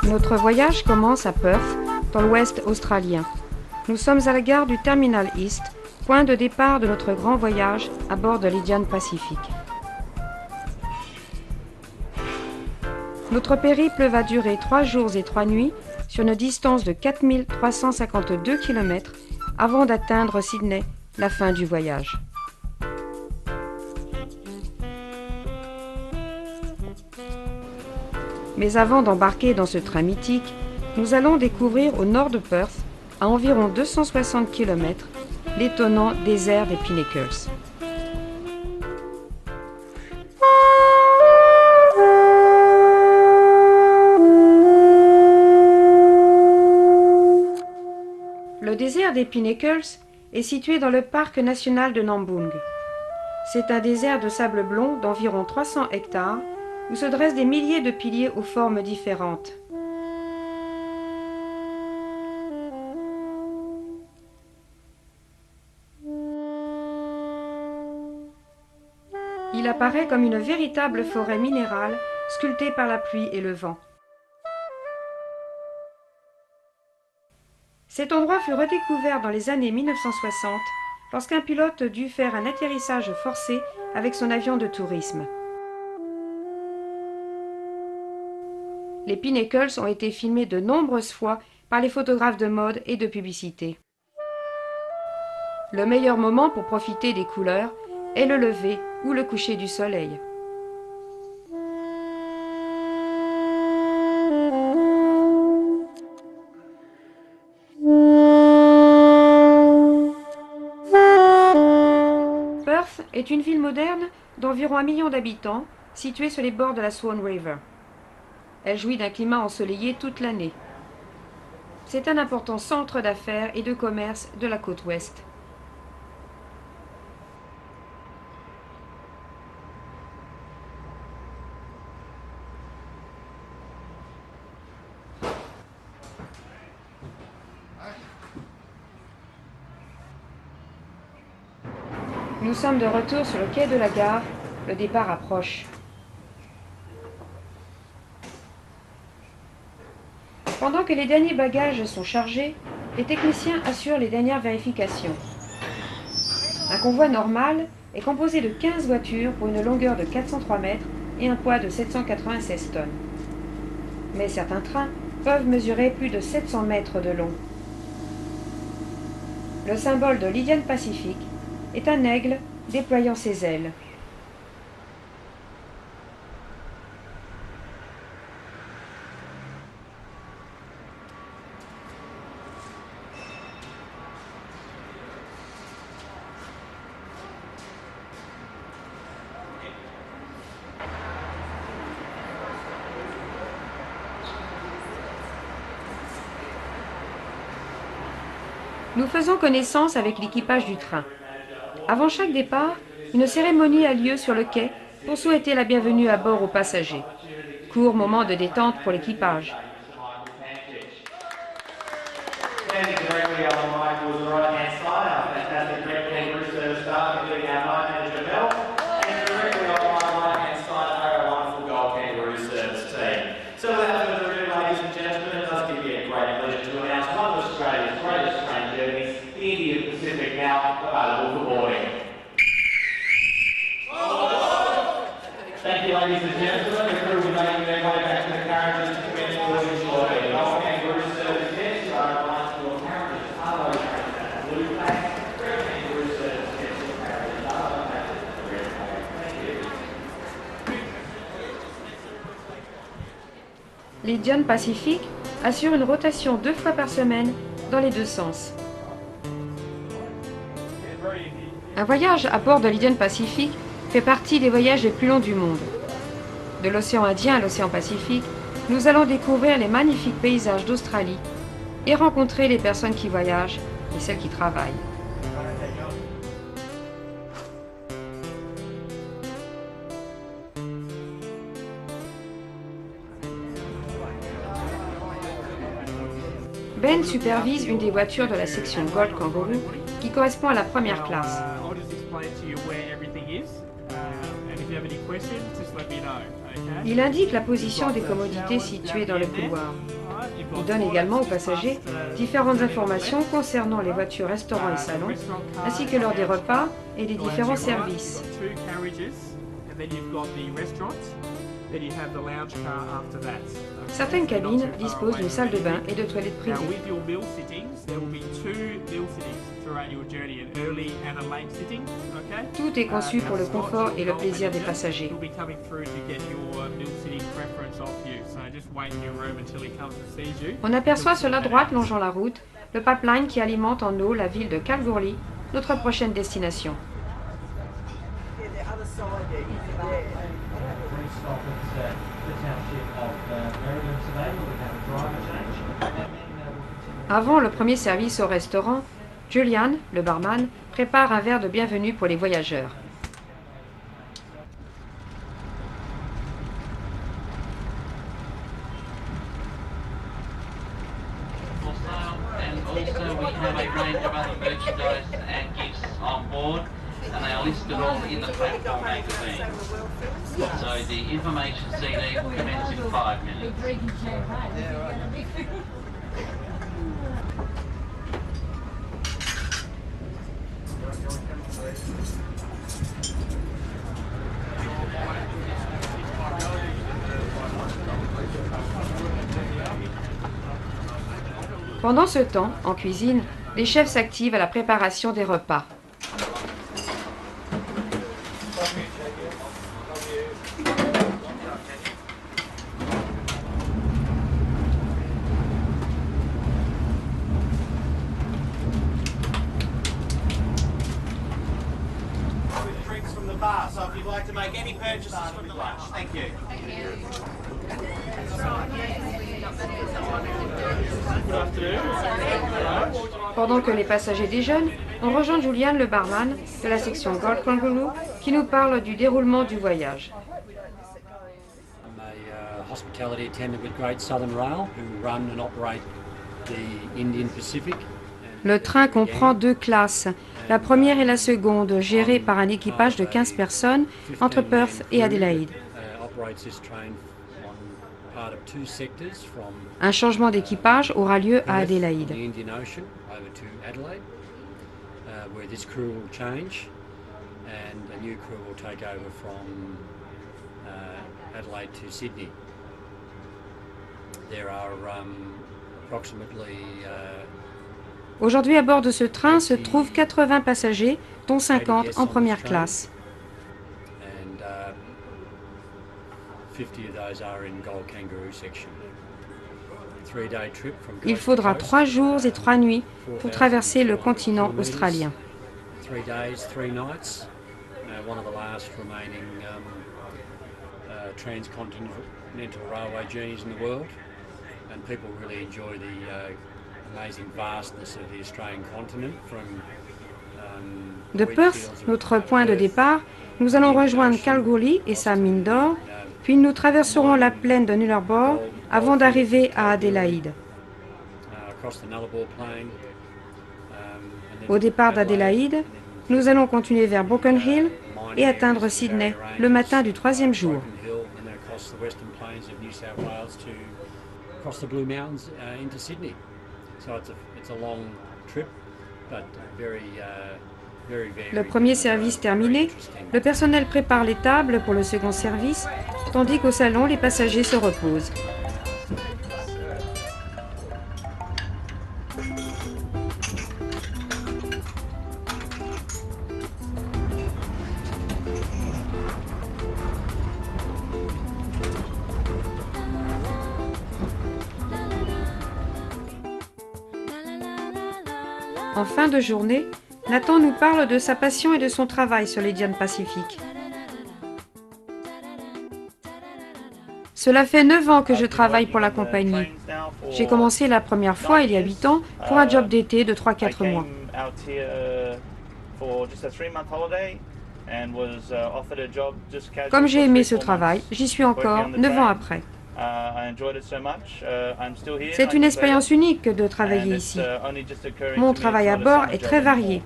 Notre voyage commence à Perth, dans l'ouest australien. Nous sommes à la gare du Terminal East, point de départ de notre grand voyage à bord de l'Indian Pacific. Notre périple va durer 3 jours et 3 nuits sur une distance de 4352 km avant d'atteindre Sydney, la fin du voyage. Mais avant d'embarquer dans ce train mythique, nous allons découvrir au nord de Perth, à environ 260 km, l'étonnant désert des Pinnacles. Le désert des Pinnacles est situé dans le parc national de Nambung. C'est un désert de sable blond d'environ 300 hectares où se dressent des milliers de piliers aux formes différentes. Il apparaît comme une véritable forêt minérale sculptée par la pluie et le vent. Cet endroit fut redécouvert dans les années 1960 lorsqu'un pilote dut faire un atterrissage forcé avec son avion de tourisme. Les Pinnacles ont été filmés de nombreuses fois par les photographes de mode et de publicité. Le meilleur moment pour profiter des couleurs est le lever ou le coucher du soleil. Perth est une ville moderne d'environ 1 million d'habitants, située sur les bords de la Swan River. Elle jouit d'un climat ensoleillé toute l'année. C'est un important centre d'affaires et de commerce de la côte ouest. Nous sommes de retour sur le quai de la gare, le départ approche. Pendant que les derniers bagages sont chargés, les techniciens assurent les dernières vérifications. Un convoi normal est composé de 15 voitures pour une longueur de 403 mètres et un poids de 796 tonnes. Mais certains trains peuvent mesurer plus de 700 mètres de long. Le symbole de l'Indian Pacific est un aigle déployant ses ailes. Nous faisons connaissance avec l'équipage du train. Avant chaque départ, une cérémonie a lieu sur le quai pour souhaiter la bienvenue à bord aux passagers. Court moment de détente pour l'équipage. Thank you, ladies and gentlemen. The crew will be making their way back to the carriages to commence boarding shortly. All kangaroo service guests are advised to apparently follow the blue flag. Red kangaroo service guests will apparently follow the red flag. Thank you. L'Indian Pacific assure une rotation 2 fois par semaine dans les deux sens. Un voyage à bord de l'Indian Pacific fait partie des voyages les plus longs du monde. De l'océan Indien à l'océan Pacifique, nous allons découvrir les magnifiques paysages d'Australie et rencontrer les personnes qui voyagent et celles qui travaillent. Ben supervise une des voitures de la section Gold Kangaroo qui correspond à la première classe. Il indique la position des commodités situées dans le couloir. Il donne également aux passagers différentes informations concernant les voitures restaurants et salons, ainsi que l'heure des repas et des différents services. Certaines cabines disposent d'une salle de bain et de toilettes privées. Tout est conçu pour le confort et le plaisir des passagers. On aperçoit sur la droite, longeant la route, le pipeline qui alimente en eau la ville de Kalgoorlie, notre prochaine destination. Avant le premier service au restaurant, Julian, le barman, prépare un verre de bienvenue pour les voyageurs. And they are listed all in the platform magazine. So the information CD will commence in 5 minutes. Pendant ce temps, en cuisine, les chefs s'activent à la préparation des repas. So if you'd like to make any purchases from the lunch, thank you. Pendant que les passagers déjeunent, on rejoint Julian, le barman de la section Gold Kangaroo, qui nous parle du déroulement du voyage. I'm a hospitality attendant with Great Southern Rail, who run and operate the Indian Pacific. Le train comprend deux classes. La première et la seconde, gérées par un équipage de 15 personnes entre Perth et Adélaïde. Un changement d'équipage aura lieu à Adélaïde. Aujourd'hui, à bord de ce train se trouvent 80 passagers, dont 50 en première classe. Il faudra 3 jours et 3 nuits pour traverser le continent australien. De Perth, notre point de départ, nous allons rejoindre Kalgoorlie et sa mine d'or, puis nous traverserons la plaine de Nullarbor avant d'arriver à Adélaïde. Au départ d'Adélaïde, nous allons continuer vers Broken Hill et atteindre Sydney le matin du 3e jour. Le premier service terminé, le personnel prépare les tables pour le second service, tandis qu'au salon, les passagers se reposent. En fin de journée, Nathan nous parle de sa passion et de son travail sur l'Indian Pacific. Cela fait 9 ans que je travaille pour la compagnie. J'ai commencé la première fois, il y a 8 ans, pour un job d'été de 3-4 mois. Comme j'ai aimé ce travail, j'y suis encore 9 ans après. C'est une expérience unique de travailler ici. Mon travail à bord est très varié.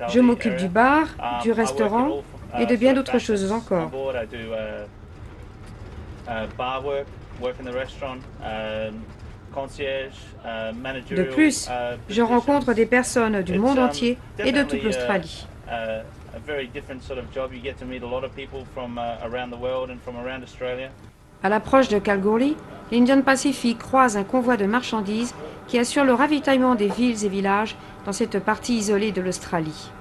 Je m'occupe du bar, du restaurant et de bien d'autres choses encore. De plus, je rencontre des personnes du monde entier et de toute l'Australie. À l'approche de Kalgoorlie, l'Indian Pacific croise un convoi de marchandises qui assure le ravitaillement des villes et villages dans cette partie isolée de l'Australie.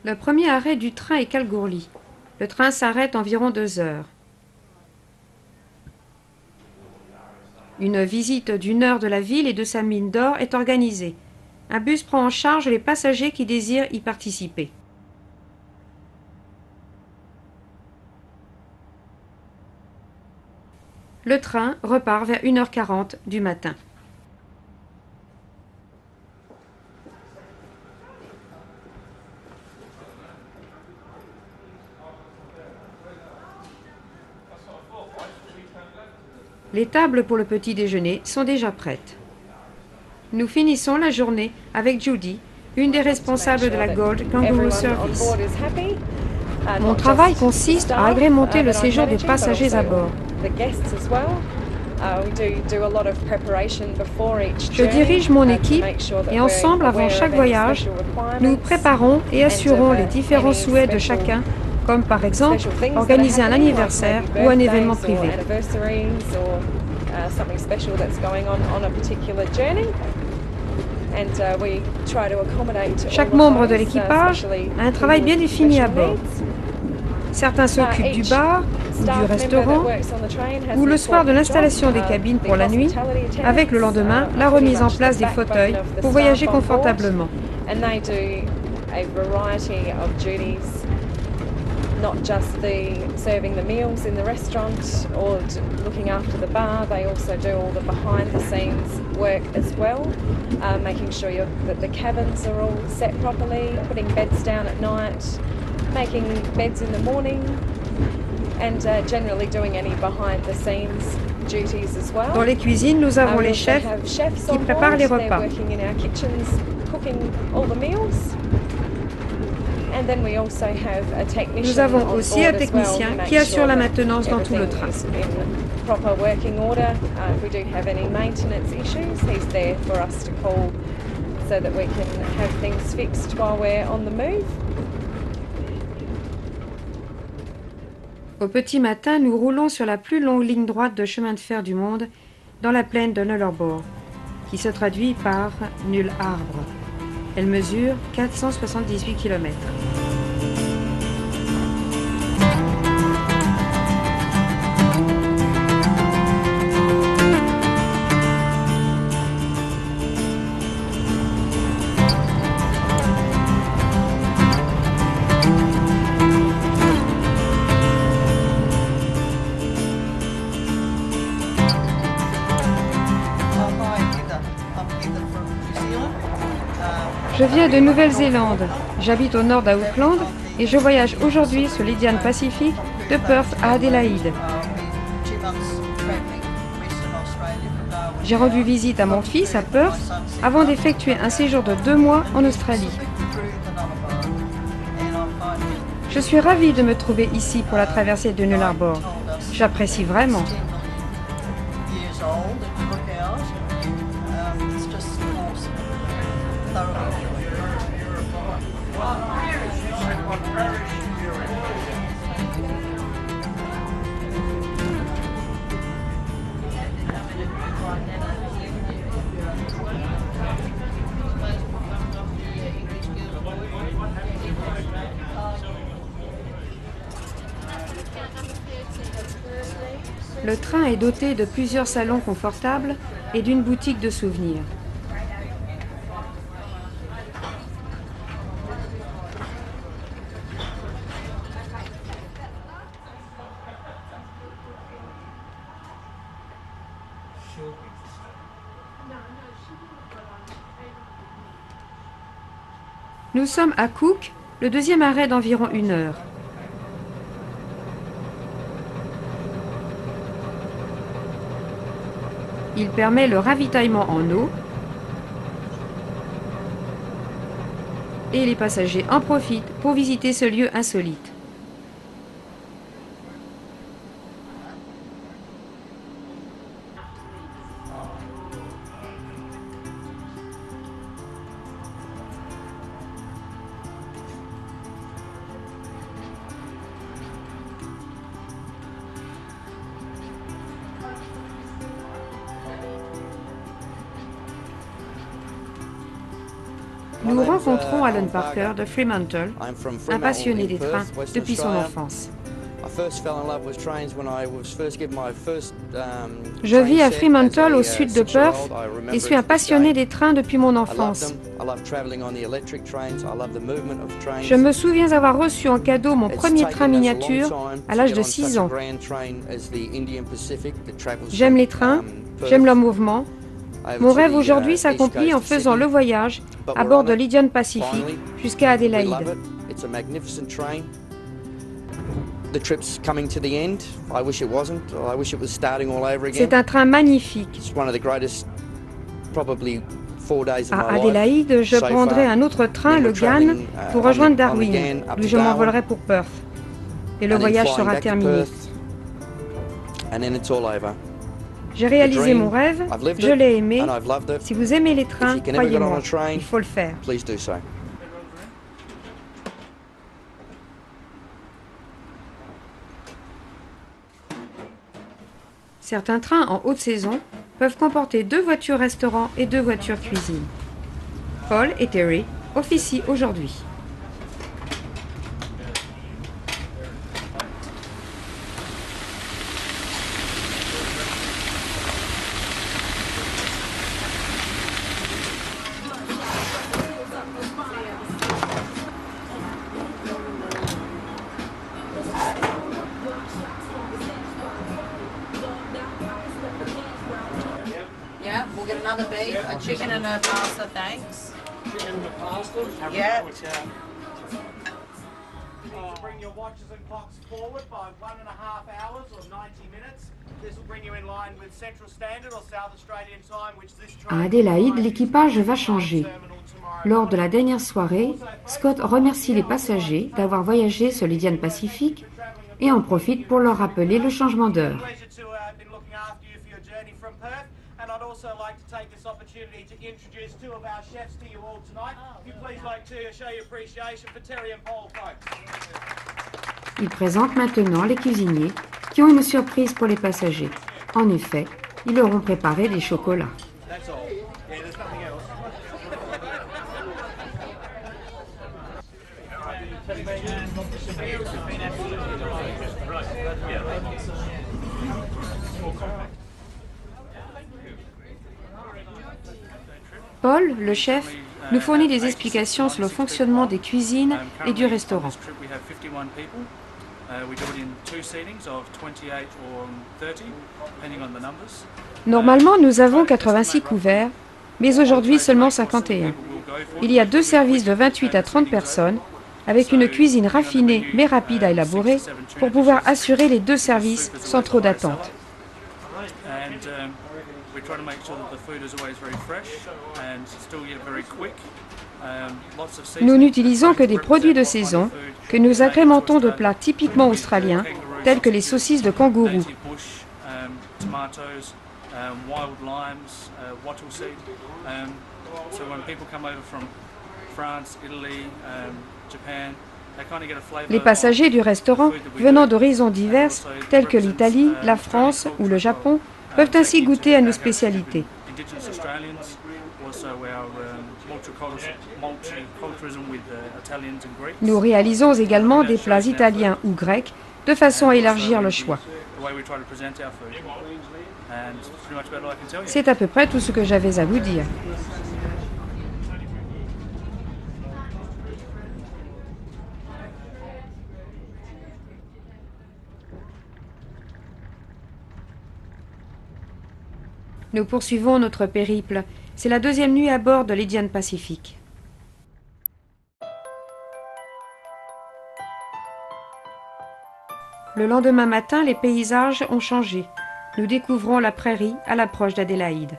Le premier arrêt du train est Kalgoorlie. Le train s'arrête environ 2 heures. Une visite d'1 heure de la ville et de sa mine d'or est organisée. Un bus prend en charge les passagers qui désirent y participer. Le train repart vers 1h40 du matin. Les tables pour le petit déjeuner sont déjà prêtes. Nous finissons la journée avec Judy, une des responsables de la Gold Kangaroo Service. Mon travail consiste à agrémenter le séjour des passagers à bord. Je dirige mon équipe et ensemble, avant chaque voyage, nous préparons et assurons les différents souhaits de chacun, comme par exemple organiser un anniversaire ou un événement privé. Chaque membre de l'équipage a un travail bien défini à bord. Certains s'occupent du bar ou du restaurant, ou le soir de l'installation des cabines pour la nuit, avec le lendemain la remise en place des fauteuils pour voyager confortablement. Not just serving the meals in the restaurant or looking after the bar, they also do all the behind the scenes work as well, making sure that the cabins are all set properly, putting beds down at night, making beds in the morning, and generally doing any behind the scenes duties as well. Dans les cuisines, nous avons les chefs qui préparent les repas. Working in our kitchens, cooking all the meals. Nous avons aussi un technicien qui assure la maintenance dans tout le train. Au petit matin, nous roulons sur la plus longue ligne droite de chemin de fer du monde, dans la plaine de Nullarbor, qui se traduit par Nul Arbre. Elle mesure 478 km. Je viens de Nouvelle-Zélande. J'habite au nord d'Auckland et je voyage aujourd'hui sur l'Indian Pacific de Perth à Adélaïde. J'ai rendu visite à mon fils à Perth avant d'effectuer un séjour de 2 mois en Australie. Je suis ravie de me trouver ici pour la traversée de Nullarbor. J'apprécie vraiment. Years old, if you look out, it's just awesome. Thoroughly enjoyed Le train est doté de plusieurs salons confortables et d'une boutique de souvenirs. Nous sommes à Cook, le deuxième arrêt d'environ 1 heure. Il permet le ravitaillement en eau et les passagers en profitent pour visiter ce lieu insolite. Nous rencontrons Alan Parker de Fremantle, un passionné des trains depuis son enfance. Je vis à Fremantle, au sud de Perth, et suis un passionné des trains depuis mon enfance. Je me souviens avoir reçu en cadeau mon premier train miniature à l'âge de 6 ans. J'aime les trains, j'aime leur mouvement. Mon rêve aujourd'hui s'accomplit en faisant le voyage à bord de l'Indian Pacific jusqu'à Adélaïde. C'est un train magnifique. À Adélaïde, je prendrai un autre train, le GAN, pour rejoindre Darwin, d'où je m'envolerai pour Perth. Et le voyage sera terminé. J'ai réalisé mon rêve, je l'ai aimé. Si vous aimez les trains, croyez-moi, il faut le faire. Certains trains en haute saison peuvent comporter 2 voitures restaurants et 2 voitures cuisine. Paul et Terry officient aujourd'hui. Yeah, we'll get another beef, a chicken and a pasta, thanks. Chicken and pasta? Yeah. Bring your watches and clocks forward by 1.5 hours or 90 minutes. This will bring you in line with Central Standard or South Australian Time, which this train. À Adélaïde, l'équipage va changer. Lors de la dernière soirée, Scott remercie les passagers d'avoir voyagé sur l'Indian Pacific et en profite pour leur rappeler le changement d'heure. And I'd also like to take this opportunity to introduce 2 of our chefs to you all tonight. If you please like to show your appreciation for Terry and Paul, folks. Il présente maintenant les cuisiniers qui ont une surprise pour les passagers. En effet, ils leur ont préparé des chocolats. That's all. Yeah, there's nothing else. Paul, le chef, nous fournit des explications sur le fonctionnement des cuisines et du restaurant. Normalement, nous avons 86 couverts, mais aujourd'hui seulement 51. Il y a 2 services de 28 à 30 personnes, avec une cuisine raffinée mais rapide à élaborer, pour pouvoir assurer les 2 services sans trop d'attente. Nous n'utilisons que des produits de saison que nous agrémentons de plats typiquement australiens, tels que les saucisses de kangourou. Les passagers du restaurant venant d'horizons divers, tels que l'Italie, la France ou le Japon, peuvent ainsi goûter à nos spécialités. Nous réalisons également des plats italiens ou grecs de façon à élargir le choix. C'est à peu près tout ce que j'avais à vous dire. Nous poursuivons notre périple. C'est la deuxième nuit à bord de l'Indian Pacific. Le lendemain matin, les paysages ont changé. Nous découvrons la prairie à l'approche d'Adélaïde.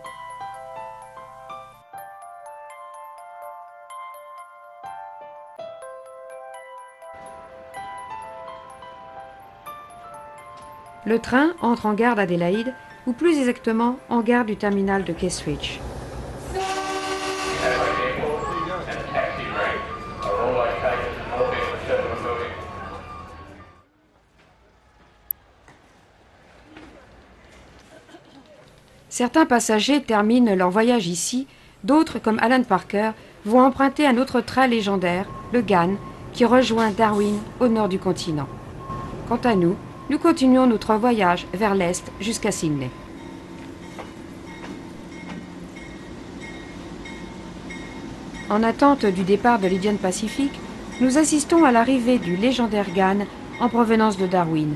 Le train entre en gare d'Adélaïde, ou plus exactement en gare du terminal de Kestridge. Certains passagers terminent leur voyage ici, d'autres, comme Alan Parker, vont emprunter un autre train légendaire, le Ghan, qui rejoint Darwin au nord du continent. Quant à nous, nous continuons notre voyage vers l'est jusqu'à Sydney. En attente du départ de l'Indian Pacific, nous assistons à l'arrivée du légendaire Ghan en provenance de Darwin.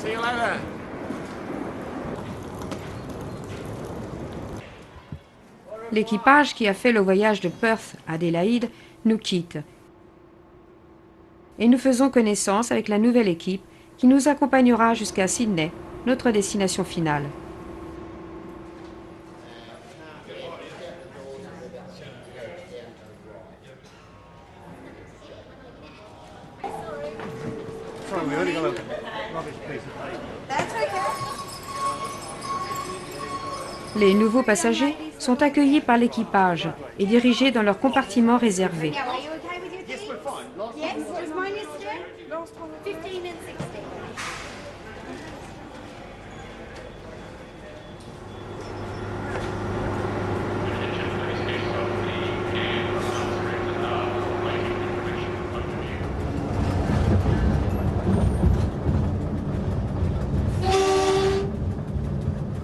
See you later. L'équipage qui a fait le voyage de Perth à Adélaïde nous quitte. Et nous faisons connaissance avec la nouvelle équipe qui nous accompagnera jusqu'à Sydney, notre destination finale. Les nouveaux passagers sont accueillis par l'équipage et dirigés dans leur compartiment réservé.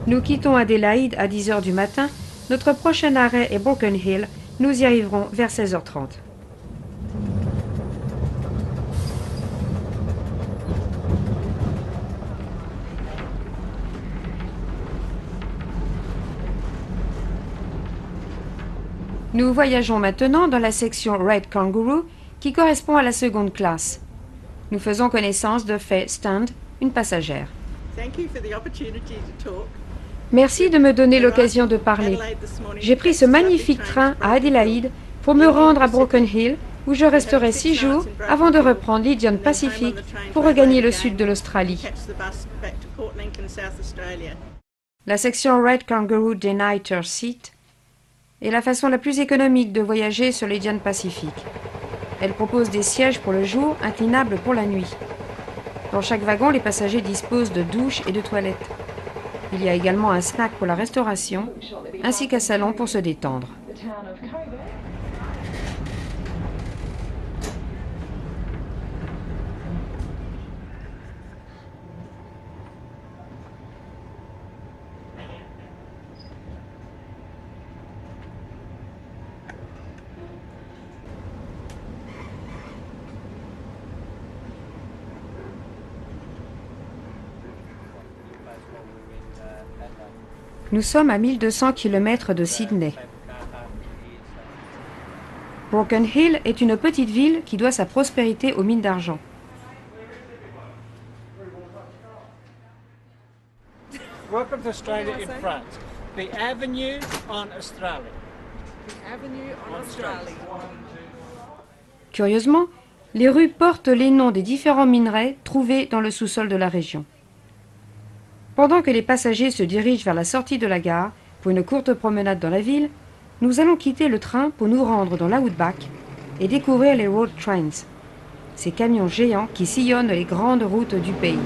Nous quittons Adélaïde à 10 h du matin. Notre prochain arrêt est Broken Hill. Nous y arriverons vers 16 h 30. Nous voyageons maintenant dans la section Red Kangaroo qui correspond à la seconde classe. Nous faisons connaissance de Faye Stand, une passagère. Merci de me donner l'occasion de parler. J'ai pris ce magnifique train à Adélaïde pour me rendre à Broken Hill où je resterai 6 jours avant de reprendre l'Indian Pacific pour regagner le sud de l'Australie. La section Red Kangaroo Day Nighter Seat est la façon la plus économique de voyager sur l'Indian Pacific. Elle propose des sièges pour le jour, inclinables pour la nuit. Dans chaque wagon, les passagers disposent de douches et de toilettes. Il y a également un snack pour la restauration, ainsi qu'un salon pour se détendre. Nous sommes à 1200 km de Sydney. Broken Hill est une petite ville qui doit sa prospérité aux mines d'argent. Welcome to Australia in front. The avenue on Australia. Curieusement, les rues portent les noms des différents minerais trouvés dans le sous-sol de la région. Pendant que les passagers se dirigent vers la sortie de la gare pour une courte promenade dans la ville, nous allons quitter le train pour nous rendre dans l'Outback et découvrir les road trains, ces camions géants qui sillonnent les grandes routes du pays.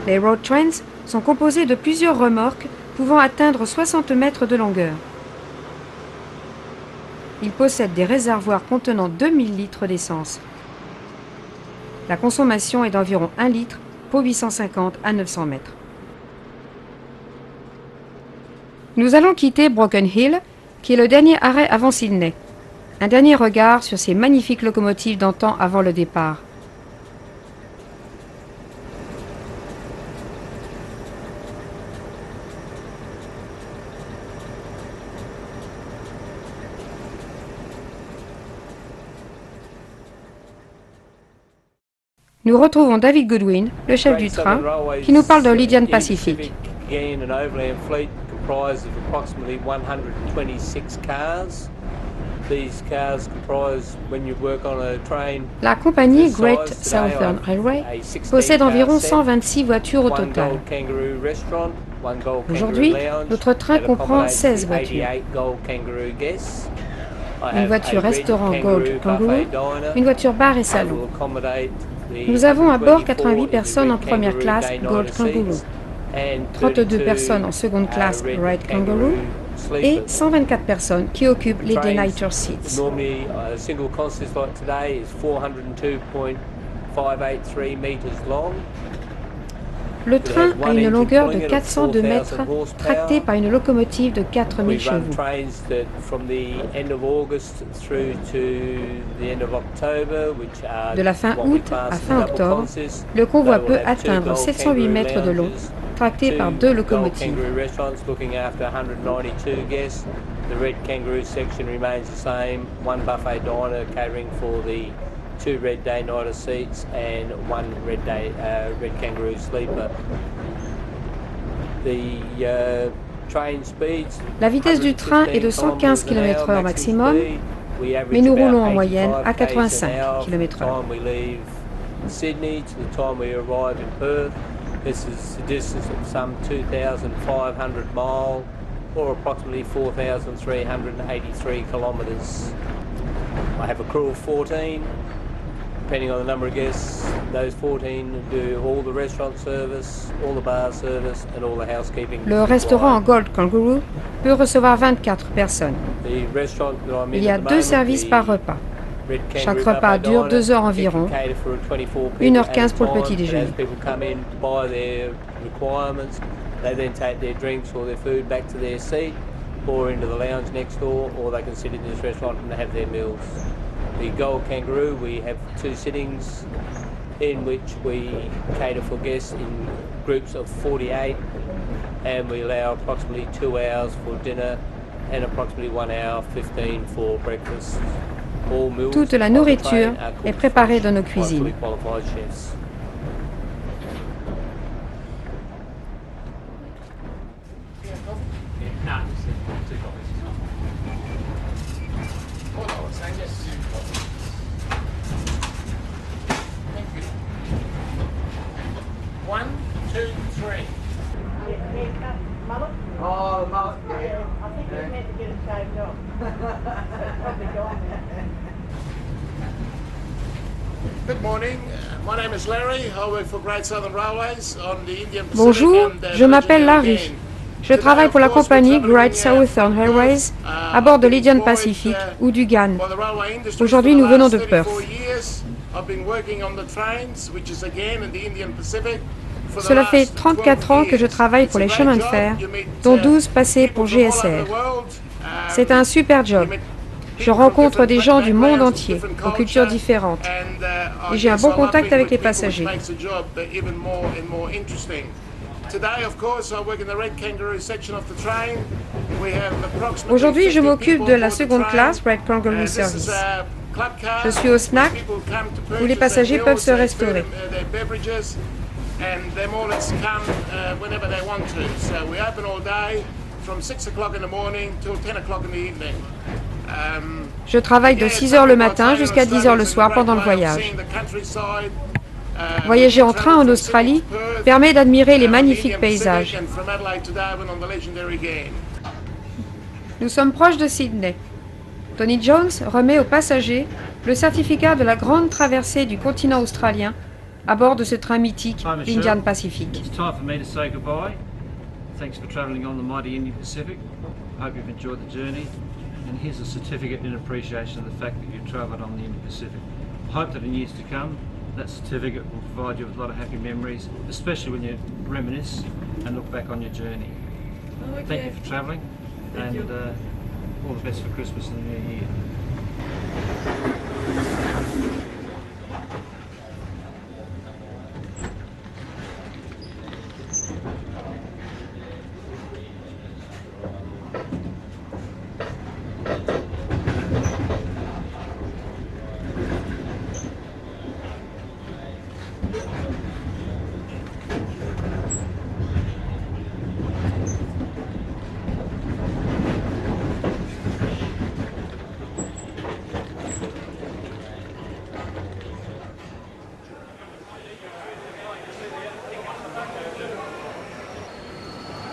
Les road trains sont composés de plusieurs remorques pouvant atteindre 60 mètres de longueur. Ils possèdent des réservoirs contenant 2000 litres d'essence. La consommation est d'environ 1 litre pour 850 à 900 mètres. Nous allons quitter Broken Hill, qui est le dernier arrêt avant Sydney. Un dernier regard sur ces magnifiques locomotives d'antan avant le départ. Nous retrouvons David Goodwin, le chef du train, qui nous parle de l'Indian Pacific. La compagnie Great Southern Railway possède environ 126 voitures au total. Aujourd'hui, notre train comprend 16 voitures. Une voiture restaurant Gold Kangaroo, une voiture bar et salon. Nous avons à bord 88 personnes en première classe Gold Kangaroo, 32 personnes en seconde classe Red Kangaroo et 124 personnes qui occupent les Day-Nighter Seats. Le train a une longueur de 402 mètres, tracté par une locomotive de 4000 chevaux. De la fin août à fin octobre, le convoi peut atteindre 708 mètres de long, tracté par 2 locomotives. Two Red Day-Nighter seats and one Red Kangaroo sleeper. La vitesse du train est de 115 km/h maximum, mais nous roulons en moyenne à 85 km/h. Sydney to the time we arrive in Perth, this is a distance of some 2,500 miles or approximately 4,383 kilometres. I have a crew of 14. Depending on the number of guests, those 14 do all the restaurant service, all the bar service and all the housekeeping. Le restaurant Gold Kangaroo peut recevoir 24 personnes. Il y a 2 services par repas. Chaque repas dure 2 heures environ, 1h15 pour le petit déjeuner. They then take their drinks or their food back to their seat or into the lounge next door, or they can sit in this restaurant and have their meals. The Gold Kangaroo, we have 2 sittings in which we cater for guests in groups of 48, and we allow approximately 2 hours for dinner and approximately 1 hour 15 for breakfast. All meals Toute la nourriture est préparée dans nos cuisines. Oh, the mullet. Yeah. I think he's meant to get it shaved off. Probably gone now. Good morning. My name is Larry. I work for Great Southern Railways on the Indian Pacific. Bonjour, je m'appelle Larry. Je travaille pour la compagnie Great Southern Railways à bord de l'Indian Pacific ou du GAN. Aujourd'hui, nous venons de Perth. Cela fait 34 ans que je travaille pour les chemins de fer, dont 12 passés pour GSR. C'est un super job. Je rencontre des gens du monde entier, aux cultures différentes, et j'ai un bon contact avec les passagers. Aujourd'hui, je m'occupe de la seconde classe Red Kangaroo Service. Je suis au snack où les passagers peuvent se restaurer. Je travaille de 6 h le matin jusqu'à 10 h le soir pendant le voyage. Voyager en train en Australie permet d'admirer les magnifiques paysages. Nous sommes proches de Sydney. Tony Jones remet aux passagers le certificat de la grande traversée du continent australien à bord de ce train mythique, l'Indian Pacific. It's time for me to say goodbye. Thanks for travelling on the mighty Indian Pacific. I hope you've enjoyed the journey. And here's a certificate in appreciation of the fact that you've travelled on the Indian Pacific. I hope that in years to come, that certificate will provide you with a lot of happy memories, especially when you reminisce and look back on your journey. Okay. Thank you for travelling, and all the best for Christmas and the New Year.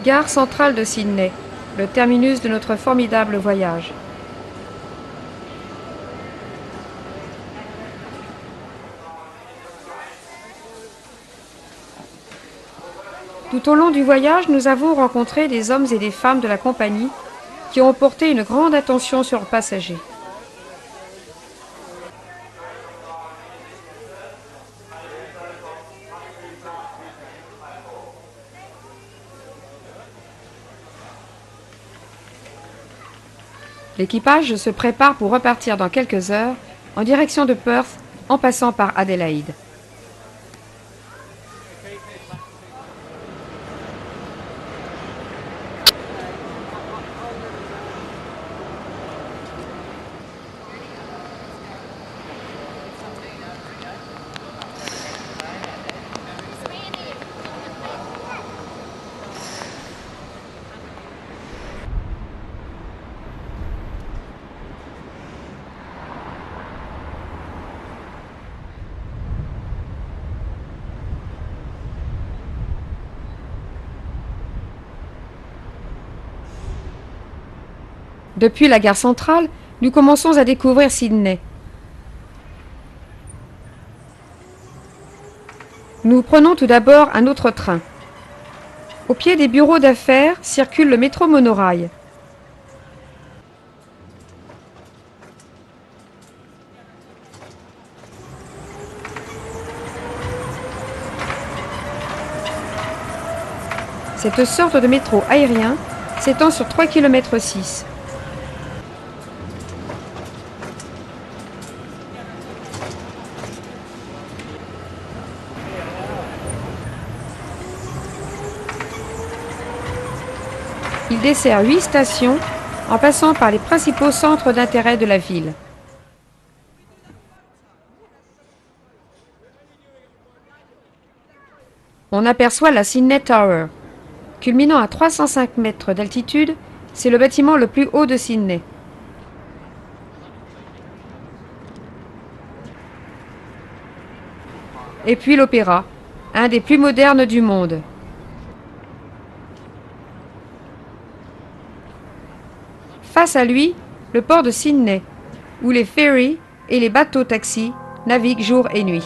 Gare centrale de Sydney, le terminus de notre formidable voyage. Tout au long du voyage, nous avons rencontré des hommes et des femmes de la compagnie qui ont porté une grande attention sur leurs passagers. L'équipage se prépare pour repartir dans quelques heures en direction de Perth en passant par Adélaïde. Depuis la gare centrale, nous commençons à découvrir Sydney. Nous prenons tout d'abord un autre train. Au pied des bureaux d'affaires circule le métro monorail. Cette sorte de métro aérien s'étend sur 3,6 km. Il dessert 8 stations en passant par les principaux centres d'intérêt de la ville. On aperçoit la Sydney Tower. Culminant à 305 mètres d'altitude, c'est le bâtiment le plus haut de Sydney. Et puis l'Opéra, un des plus modernes du monde. Face à lui, le port de Sydney, où les ferries et les bateaux-taxis naviguent jour et nuit.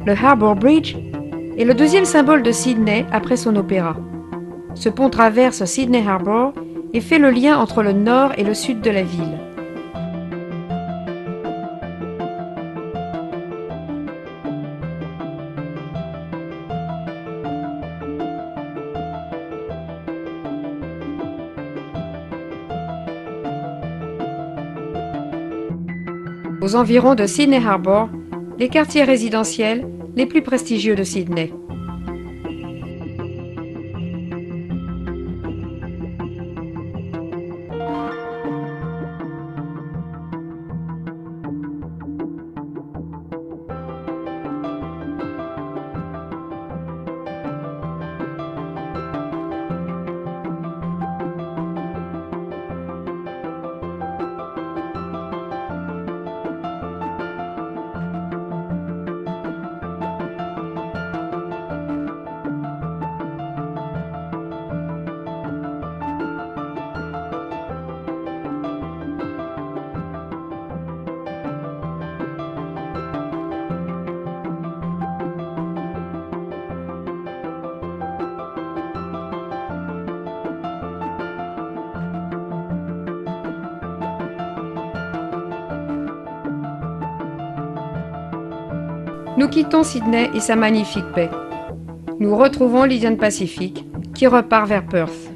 Le Harbour Bridge est le deuxième symbole de Sydney après son opéra. Ce pont traverse Sydney Harbour et fait le lien entre le nord et le sud de la ville. Aux environs de Sydney Harbour, les quartiers résidentiels les plus prestigieux de Sydney. Nous quittons Sydney et sa magnifique baie. Nous retrouvons l'Indian Pacific qui repart vers Perth.